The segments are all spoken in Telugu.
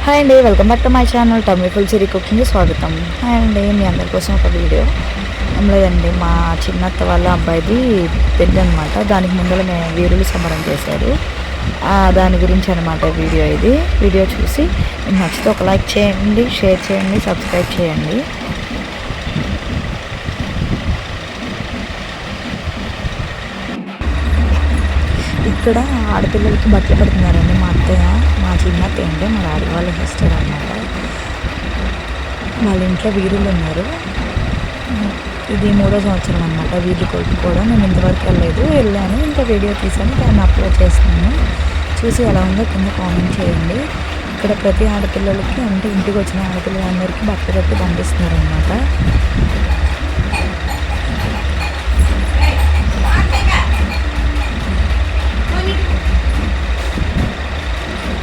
హాయ్ అండి, welcome back to my channel tummy full series కుకింగ్కి స్వాగతం. హాయ్ అండి, మీ అందరి కోసం ఒక వీడియో ఏం లేదండి, మా చిన్నత్త వాళ్ళ అబ్బాయిది పెళ్ళి అనమాట. దానికి ముందర మేము వీరులు సంబరం చేశారు, దాని గురించి అనమాట వీడియో. ఇది వీడియో చూసి మీకు నచ్చితే ఒక లైక్ చేయండి, షేర్ చేయండి, సబ్స్క్రైబ్ చేయండి. ఇక్కడ ఆడపిల్లలకి బట్టలు పెడుతున్నారండి. మా అత్తయ్య, మా చిన్నత్తయ్య అంటే మా డాడీ వాళ్ళ సిస్టర్ అన్నమాట. వాళ్ళ ఇంట్లో వీరులు ఉన్నారు. ఇది 3వ సంవత్సరం అనమాట వీరులు కొట్టుకోవడం. నేను ఇంతవరకు వెళ్ళాను, ఇంకా వీడియో తీసాను, దాన్ని అప్లోడ్ చేస్తున్నాను. చూసి ఎలా ఉందో కింద కామెంట్ చేయండి. ఇక్కడ ప్రతి ఆడపిల్లలకి అంటే ఇంటికి వచ్చిన ఆడపిల్లలందరికీ బట్టలు కట్టి పంపిస్తున్నారు అనమాట.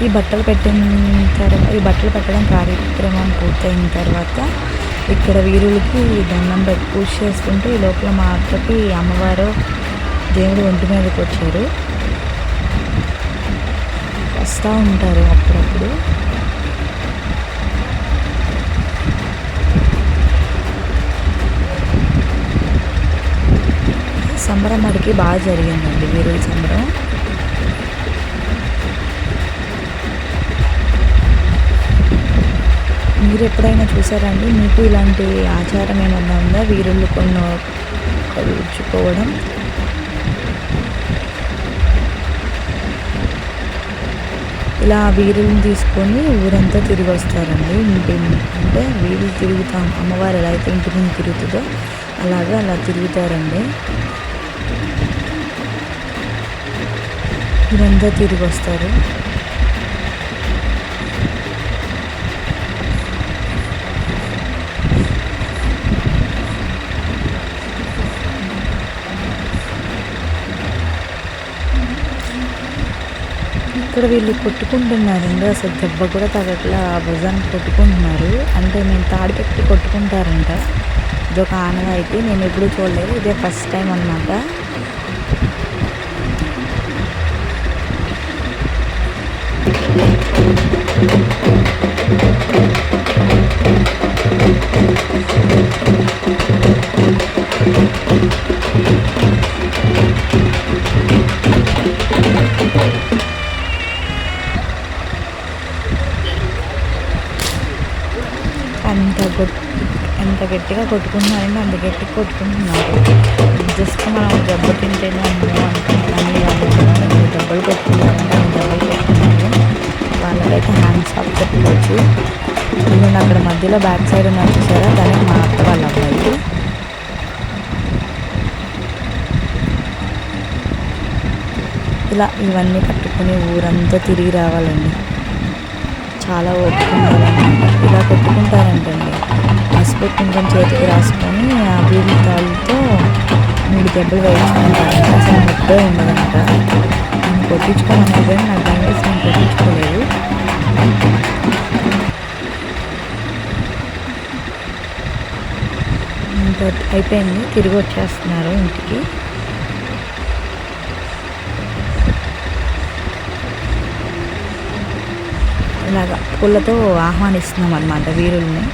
ఈ బట్టలు పెట్టడం కార్యక్రమం పూర్తయిన తర్వాత ఇక్కడ వీరులకి దండం పెట్టి పూజ చేసుకుంటే ఈ లోపల మా అక్కకి అమ్మవారు దేవుడు ఒంటి మీదకి వచ్చారు. వస్తూ ఉంటారు అప్పుడప్పుడు. సంబరం మడికి బాగా జరిగిందండి వీరుల సంబరం. మీరు ఎప్పుడైనా చూసారండి? మీకు ఇలాంటి ఆచారం ఏమన్నా ఉందా? వీరులు కొలుచుకోవడం. ఇలా వీరులను తీసుకొని ఊరంతా తిరిగి వస్తారండి. అంటే వీరులు తిరుగుతాం, అమ్మవారు ఎలా అయితే ఇంటి ముందు తిరుగుతుందో అలా తిరుగుతారండి. ఊరంతా తిరిగి వస్తారు. ఇక్కడ వీళ్ళు కొట్టుకుంటున్నారండి, అసలు దెబ్బ కూడా తగ్గట్లా భుజానికి కొట్టుకుంటున్నారు. అంటే నేను తాడి పెట్టి కొట్టుకుంటారంట. ఇదొక ఆనవాయితీ, నేను ఎప్పుడూ చూడలేదు, ఇదే ఫస్ట్ టైం అన్నమాట. ఎంత గట్టిగా కొట్టుకుంటున్నారంటే అంత గట్టిగా కొట్టుకుంటున్నారు. జస్ట్ మనం దెబ్బ తింటేనే అమ్మో అనుకుంటున్నాను. దెబ్బలు కొట్టుకున్నారంటే దెబ్బలు కొట్టుకున్నాను. వాళ్ళకైతే హ్యాండ్స్ ఆఫ్ చెప్పుకోవచ్చు. నేను అక్కడ మధ్యలో బ్యాక్ సైడ్ ఉన్నా చూసారా, దానికి మా అత్త వాళ్ళ అబ్బాయి. ఇలా ఇవన్నీ పట్టుకుని ఊరంతా తిరిగి రావాలండి. చాలా ఓపిక ఉండాలన్నమాట. ఇలా కొట్టుకుంటారంటండి. పసుపు కుంకుమ చేతికి రాసుకొని ఆ వీరి తాళ్ళతో 3 దెబ్బలు వేయించుకుంటారంట. అసలు ముప్పే ఉండదంట. నేను కొట్టించుకోమన్నా కానీ నాకు భయం వేసి నేను కొట్టించుకోలేదు. ఇంకా అయిపోయింది, తిరిగి వచ్చేస్తున్నారు ఇంటికి. ఇలాగా పూలతో ఆహ్వానిస్తున్నాం అన్నమాట వీరుల్ని.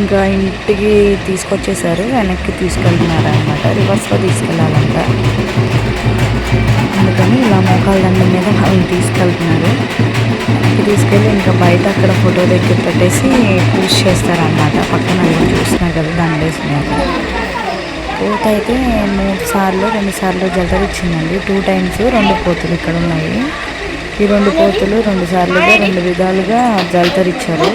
ఇంకా ఇంటికి తీసుకొచ్చేసారు, వెనక్కి తీసుకెళ్తున్నారు అనమాట. రివర్స్లో తీసుకెళ్ళాలంట. అందుకని ఇలా మోకాళ్ళ దండం మీద వాళ్ళని తీసుకెళ్తున్నారు. తీసుకెళ్ళి ఇంకా బయట అక్కడ ఫోటో దగ్గర పెట్టేసి పూజ చేస్తారనమాట. పక్కన చూసినా కదా దండేసినారు. పూత అయితే 2 సార్లు జలదరిచ్చిందండి. 2 టైమ్స్ 2 పోతులు ఇక్కడ ఉన్నాయి. ఈ 2 పోతులు 2 సార్లుగా 2 విధాలుగా జలతరిచ్చారు.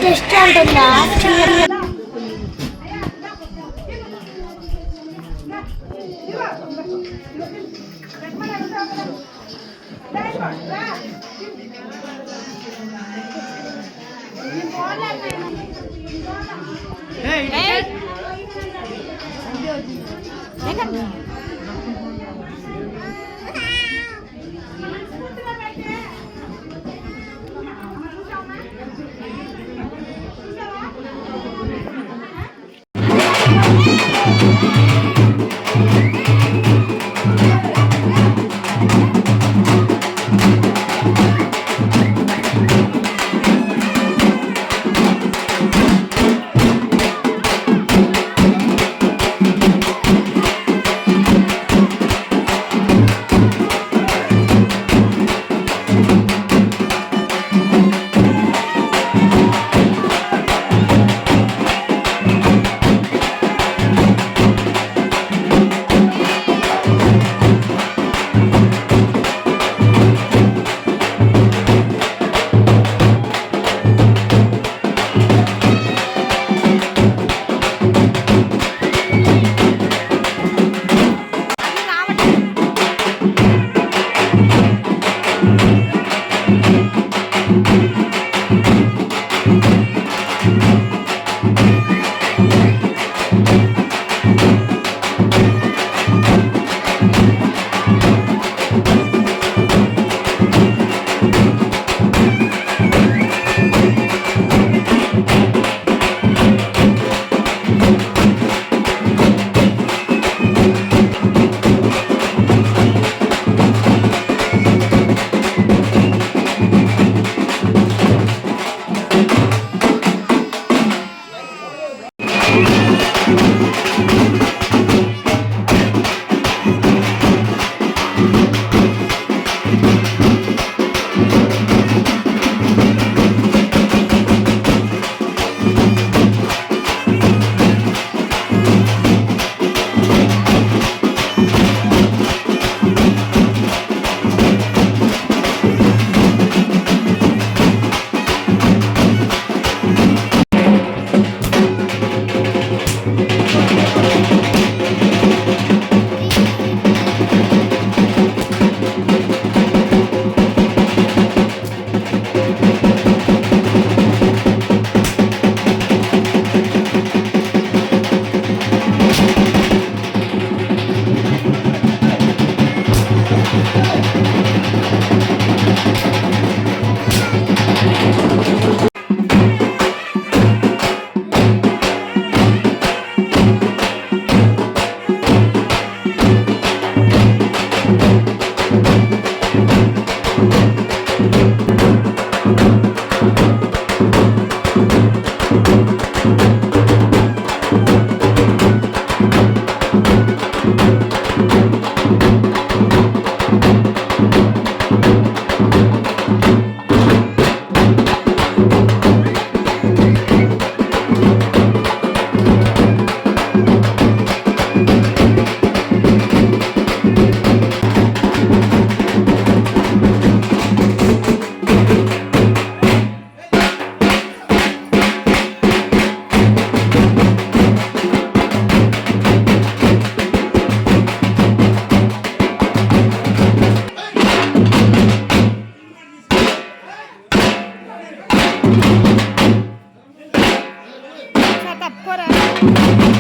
Tatap ko rin.